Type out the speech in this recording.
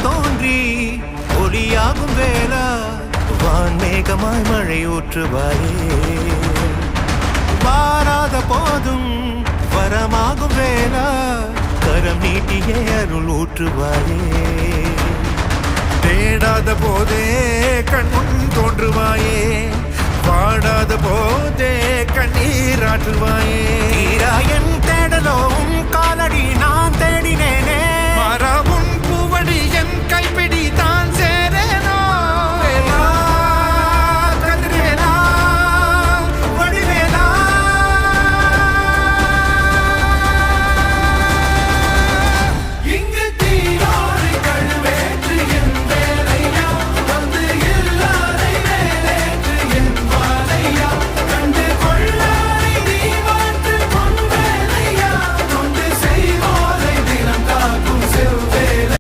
தோன்றி ஒளியாகும் வேளா வான்மேகமாய் மழை ஊற்றுவாயே வாராத போதும் வரமாகும் வேளா கரம் நீட்டியே அருள் ஊற்றுவாயே தேடாத போதே கண்முன் தோன்றுவாயே பாடாத போதே கண்ணீராற்றுவாயே என் தேடலும் காலடி நான் தேடினேனே மரமுன்